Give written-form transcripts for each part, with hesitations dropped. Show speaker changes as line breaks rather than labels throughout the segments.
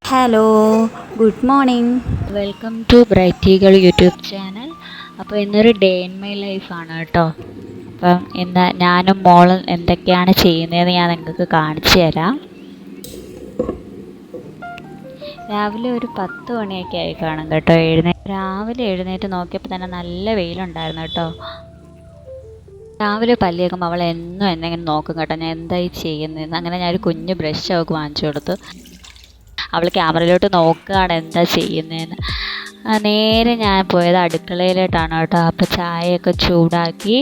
Hello, good morning.
Welcome to ബ്രൈറ്റീകൾ YouTube channel. അപ്പോൾ ഇന്നൊരു ഡേ ഇൻ മൈ ലൈഫാണ് കേട്ടോ. അപ്പം ഇന്ന് ഞാനും മോളും എന്തൊക്കെയാണ് ചെയ്യുന്നതെന്ന് ഞാൻ നിങ്ങൾക്ക് കാണിച്ചു തരാം. രാവിലെ ഒരു 10 മണിയൊക്കെ ആയി കാണും കേട്ടോ. രാവിലെ എഴുന്നേറ്റ് നോക്കിയപ്പോൾ തന്നെ നല്ല വെയിലുണ്ടായിരുന്നു കേട്ടോ. രാവിലെ പല്ലിയേക്കുമ്പോൾ അവൾ എന്നും എന്തെങ്കിലും നോക്കും കേട്ടോ, ഞാൻ എന്തായി ചെയ്യുന്നതെന്ന്. അങ്ങനെ ഞാനൊരു കുഞ്ഞ് ബ്രഷ് അവൾക്ക് വാങ്ങിച്ചു കൊടുത്തു. അവൾ ക്യാമറയിലോട്ട് നോക്കുകയാണ് എന്താ ചെയ്യുന്നതെന്ന്. നേരെ ഞാൻ പോയത് അടുക്കളയിലോട്ടാണ് കേട്ടോ. അപ്പോൾ ചായയൊക്കെ ചൂടാക്കി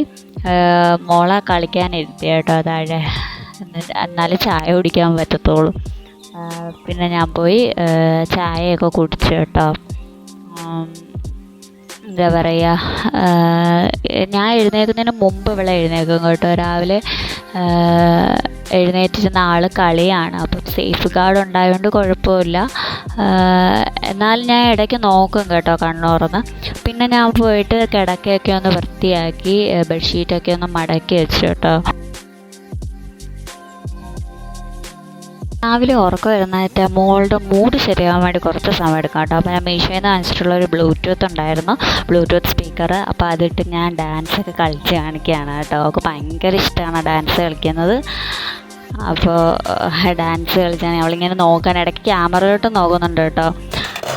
മോളെ കളിക്കാനിരുത്തി കേട്ടോ താഴെ. എന്നാലും ചായ കുടിക്കാൻ പറ്റത്തുള്ളൂ. പിന്നെ ഞാൻ പോയി ചായയൊക്കെ കുടിച്ചു കേട്ടോ. എന്താ പറയുക, ഞാൻ എഴുന്നേൽക്കുന്നതിന് മുമ്പ് ഇവിടെ എഴുന്നേൽക്കും കേട്ടോ. രാവിലെ എഴുന്നേറ്റിരുന്ന ആൾ കളിയാണ്. അപ്പം സേഫ് ഗാർഡ് ഉണ്ടായതുകൊണ്ട് കുഴപ്പമില്ല. എന്നാലും ഞാൻ ഇടയ്ക്ക് നോക്കും കേട്ടോ കണ്ണുറന്ന്. പിന്നെ ഞാൻ പോയിട്ട് കിടക്കയൊക്കെ ഒന്ന് വൃത്തിയാക്കി ബെഡ്ഷീറ്റൊക്കെ ഒന്ന് മടക്കി വെച്ചു കേട്ടോ. രാവിലെ ഉറക്കം വരുന്നിട്ട് മോളുടെ മൂഡ് ശരിയാകാൻ വേണ്ടി കുറച്ച് സമയം എടുക്കാം കേട്ടോ. അപ്പോൾ ഞാൻ മീഷോയിൽ നിന്ന് വാങ്ങിച്ചിട്ടുള്ള ഒരു ബ്ലൂടൂത്ത് ഉണ്ടായിരുന്നു, ബ്ലൂടൂത്ത് സ്പീക്കർ. അപ്പോൾ അതിട്ട് ഞാൻ ഡാൻസൊക്കെ കളിച്ച് കാണിക്കുകയാണ് കേട്ടോ. അവൾക്ക് ഭയങ്കര ഇഷ്ടമാണ് ഡാൻസ് കളിക്കുന്നത്. അപ്പോൾ ഡാൻസ് കളിച്ചാൽ അവളിങ്ങനെ നോക്കാൻ ഇടയ്ക്ക് ക്യാമറയിലോട്ട് നോക്കുന്നുണ്ട് കേട്ടോ.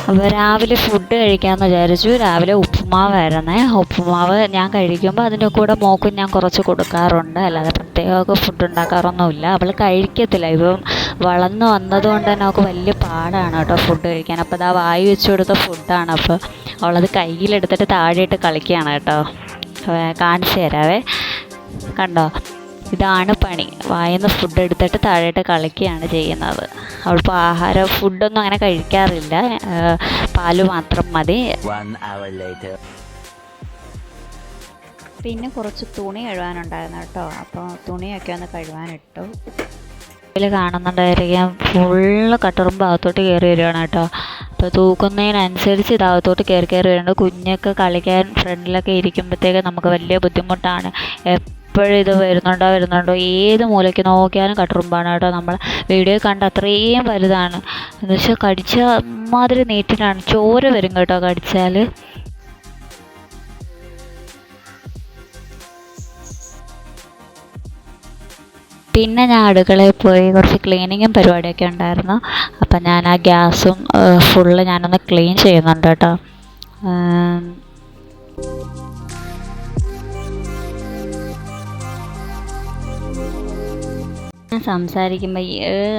അപ്പോൾ രാവിലെ ഫുഡ് കഴിക്കാമെന്ന് വിചാരിച്ചു. രാവിലെ ഉപ്പുമാവായിരുന്നേ. ഉപ്പുമാവ് ഞാൻ കഴിക്കുമ്പോൾ അതിൻ്റെ കൂടെ മോക്കും ഞാൻ കുറച്ച് കൊടുക്കാറുണ്ട്, അല്ലാതെ പ്രത്യേകമൊക്കെ ഫുഡ് ഉണ്ടാക്കാറൊന്നുമില്ല. അവൾ കഴിക്കത്തില്ല. ഇപ്പം വളർന്നു വന്നതുകൊണ്ട് തന്നെ അവൾക്ക് വലിയ പാടാണ് കേട്ടോ ഫുഡ് കഴിക്കാൻ. അപ്പോൾ അതാ വായി വെച്ച് കൊടുത്ത ഫുഡാണ്. അപ്പോൾ അവളത് കയ്യിലെടുത്തിട്ട് താഴെയിട്ട് കളിക്കുകയാണ് കേട്ടോ. കാണിച്ചു തരാവേ, കണ്ടോ, ഇതാണ് പണി. വായിന്ന് ഫുഡ് എടുത്തിട്ട് താഴെയിട്ട് കളിക്കുകയാണ് ചെയ്യുന്നത്. അവളിപ്പോൾ ഫുഡൊന്നും അങ്ങനെ കഴിക്കാറില്ല, പാല് മാത്രം മതി. പിന്നെ കുറച്ച് തുണി കഴുകാനുണ്ടായിരുന്നു കേട്ടോ. അപ്പോൾ തുണിയൊക്കെ ഒന്ന് കഴുകാനിട്ടു. ഇതിൽ കാണുന്നുണ്ടായിരിക്കാം ഫുള്ള് കട്ടുറുമ്പ് അകത്തോട്ട് കയറി വരികയാണ് കേട്ടോ. അപ്പോൾ തൂക്കുന്നതിനനുസരിച്ച് ഇതകത്തോട്ട് കയറി വരുന്നുണ്ട്. കുഞ്ഞൊക്കെ കളിക്കാൻ ഫ്രണ്ടിലൊക്കെ ഇരിക്കുമ്പോഴത്തേക്ക് നമുക്ക് വലിയ ബുദ്ധിമുട്ടാണ്. എപ്പോഴും ഇത് വരുന്നുണ്ടോ ഏത് മൂലയ്ക്ക് നോക്കിയാലും കട്ടുറുമ്പാണ് കേട്ടോ. നമ്മൾ വീഡിയോ കണ്ട് അത്രയും വലുതാണ്. എന്ന് വെച്ചാൽ കടിച്ച മാതിരി നീറ്റിലാണ്, ചോര വരും കേട്ടോ കടിച്ചാൽ. പിന്നെ ഞാൻ അടുക്കളയിൽ പോയി കുറച്ച് ക്ലീനിങ്ങും പരിപാടിയൊക്കെ ഉണ്ടായിരുന്നു. അപ്പം ഞാൻ ആ ഗ്യാസും ഫുള്ള് ഞാനൊന്ന് ക്ലീൻ ചെയ്യുന്നുണ്ട് കേട്ടോ. ഞാൻ സംസാരിക്കുമ്പോൾ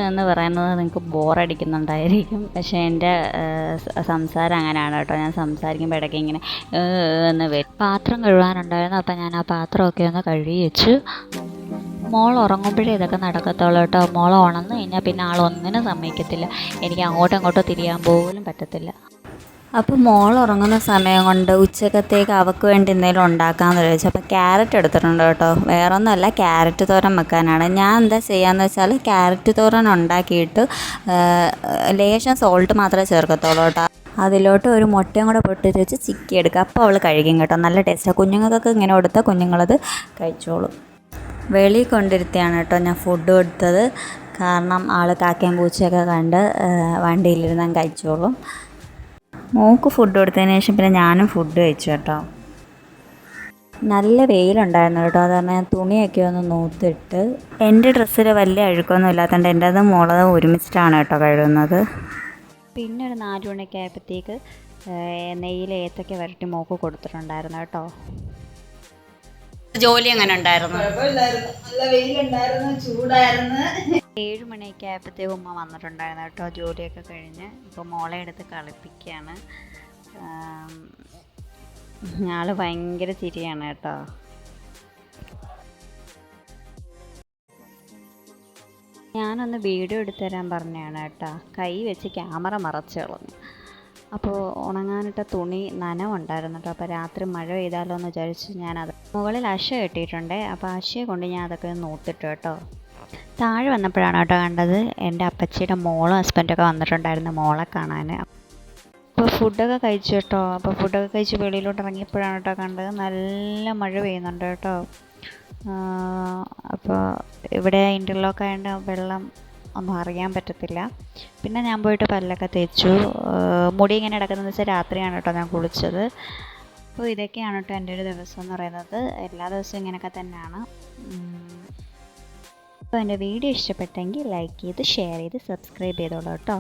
എന്ന് പറയുന്നത് നിങ്ങൾക്ക് ബോറടിക്കുന്നുണ്ടായിരിക്കും. പക്ഷേ എൻ്റെ സംസാരം അങ്ങനെയാണ് കേട്ടോ. ഞാൻ സംസാരിക്കുമ്പോൾ ഇടയ്ക്ക് ഇങ്ങനെ എന്ന് വരും. പാത്രം കഴുകാനുണ്ടായിരുന്നു. അപ്പം ഞാൻ ആ പാത്രമൊക്കെ ഒന്ന് കഴുകി വെച്ചു. മോൾ ഉറങ്ങുമ്പോഴേ ഇതൊക്കെ നടക്കത്തുള്ളൂ കേട്ടോ. മോൾ ഉണർന്നു കഴിഞ്ഞാൽ പിന്നെ ആളൊന്നിനും സമ്മതിക്കത്തില്ല. എനിക്ക് അങ്ങോട്ടും ഇങ്ങോട്ടും തിരിയാൻ പോലും പറ്റത്തില്ല.
അപ്പോൾ മോൾ ഉറങ്ങുന്ന സമയം കൊണ്ട് ഉച്ചക്കത്തേക്ക് അവൾക്ക് വേണ്ടി എന്തെങ്കിലും ഉണ്ടാക്കാമെന്ന് ചോദിച്ചു. അപ്പോൾ ക്യാരറ്റ് എടുത്തിട്ടുണ്ട് കേട്ടോ. വേറെ ഒന്നുമല്ല, ക്യാരറ്റ് തോരൻ വെക്കാനാണ്. ഞാൻ എന്താ ചെയ്യാന്ന് വെച്ചാൽ ക്യാരറ്റ് തോരൻ ഉണ്ടാക്കിയിട്ട് ലേശം സോൾട്ട് മാത്രമേ ചേർക്കത്തുള്ളൂ കേട്ടോ. അതിലോട്ട് ഒരു മുട്ടയും കൂടെ പൊട്ടിച്ച് വെച്ച് ചിക്കി എടുക്കുക. അപ്പോൾ അവൾ കഴിക്കും കേട്ടോ. നല്ല ടേസ്റ്റാണ്. കുഞ്ഞുങ്ങൾക്കൊക്കെ ഇങ്ങനെ കൊടുത്താൽ കുഞ്ഞുങ്ങളത് കഴിച്ചോളും. വെളിയിൽ കൊണ്ടിരുത്തിയാണ് കേട്ടോ ഞാൻ ഫുഡ് കൊടുത്തത്. കാരണം ആൾ കാക്കയും പൂച്ചയൊക്കെ കണ്ട് വണ്ടിയിലിരുന്ന് കഴിച്ചോളും. മോൾക്ക് ഫുഡ് കൊടുത്തതിന് ശേഷം പിന്നെ ഞാനും ഫുഡ് കഴിച്ചു കേട്ടോ. നല്ല വെയിലുണ്ടായിരുന്നു കേട്ടോ. അത് കാരണം ഞാൻ തുണിയൊക്കെ ഒന്ന് നൂത്തിട്ട്, എൻ്റെ ഡ്രസ്സിൽ വലിയ അഴുക്കൊന്നും ഇല്ലാത്തതുകൊണ്ട് എൻ്റെ അത് മോളത് ഒരുമിച്ചിട്ടാണ് കേട്ടോ കഴുകുന്നത്.
പിന്നെ ഒരു 4 മണിയൊക്കെ ആയപ്പോഴത്തേക്ക് നെയ്യിൽ ഏത്തക്ക വരട്ടി മോക്ക് കൊടുത്തിട്ടുണ്ടായിരുന്നു കേട്ടോ.
ജോലി എങ്ങനെ ഉണ്ടായിരുന്നു?
നല്ല വെയിലുണ്ടായിരുന്നു, ചൂടായിരുന്നു.
7 മണിയൊക്കെ ആയപ്പോഴത്തേക്ക് ഉമ്മ വന്നിട്ടുണ്ടായിരുന്നു കേട്ടോ, ജോലിയൊക്കെ കഴിഞ്ഞ്. ഇപ്പോൾ മോളെ എടുത്ത് കളിപ്പിക്കുകയാണ്. ആൾ ഭയങ്കര ചിരിയാണ് കേട്ടോ. ഞാനൊന്ന് വീഡിയോ എടുത്തു തരാൻ പറഞ്ഞതാണ് കേട്ടോ. കൈ വെച്ച് ക്യാമറ മറച്ച് കളഞ്ഞു. അപ്പോൾ ഉണങ്ങാനിട്ട തുണി നനവുണ്ടായിരുന്നു കേട്ടോ. അപ്പോൾ രാത്രി മഴ പെയ്താലോ എന്ന് വിചാരിച്ച് ഞാനത് മുകളിൽ അശ കെട്ടിയിട്ടുണ്ട്. അപ്പോൾ അശയെ കൊണ്ട് ഞാൻ അതൊക്കെ നോത്തിട്ടു കേട്ടോ. താഴെ വന്നപ്പോഴാണ് കേട്ടോ കണ്ടത് എൻ്റെ അപ്പച്ചിയുടെ മോളും ഹസ്ബൻഡൊക്കെ വന്നിട്ടുണ്ടായിരുന്നു മോളെ കാണാൻ. അപ്പോൾ ഫുഡൊക്കെ കഴിച്ചു കേട്ടോ. അപ്പോൾ ഫുഡൊക്കെ കഴിച്ച് വെളിയിലോട്ട് ഇറങ്ങിയപ്പോഴാണ് കേട്ടോ കണ്ടത് നല്ല മഴ പെയ്യുന്നുണ്ട് കേട്ടോ. അപ്പോൾ ഇവിടെ ഇൻ്റർലോക്ക് ആയതുകൊണ്ട് വെള്ളം ഒന്നും അറിയാൻ പറ്റത്തില്ല. പിന്നെ ഞാൻ പോയിട്ട് പല്ലൊക്കെ തേച്ചു. മുടി ഇങ്ങനെ കിടക്കുന്നതെന്ന് വെച്ചാൽ രാത്രിയാണ് കേട്ടോ ഞാൻ കുളിച്ചത്. അപ്പോൾ ഇതൊക്കെയാണ് കേട്ടോ എൻ്റെ ഒരു ദിവസം എന്ന് പറയുന്നത്. എല്ലാ ദിവസവും ഇങ്ങനെയൊക്കെ തന്നെയാണ്. അപ്പോൾ എൻ്റെ വീഡിയോ ഇഷ്ടപ്പെട്ടെങ്കിൽ ലൈക്ക് ചെയ്ത് ഷെയർ ചെയ്ത് സബ്സ്ക്രൈബ് ചെയ്തോളൂ കേട്ടോ.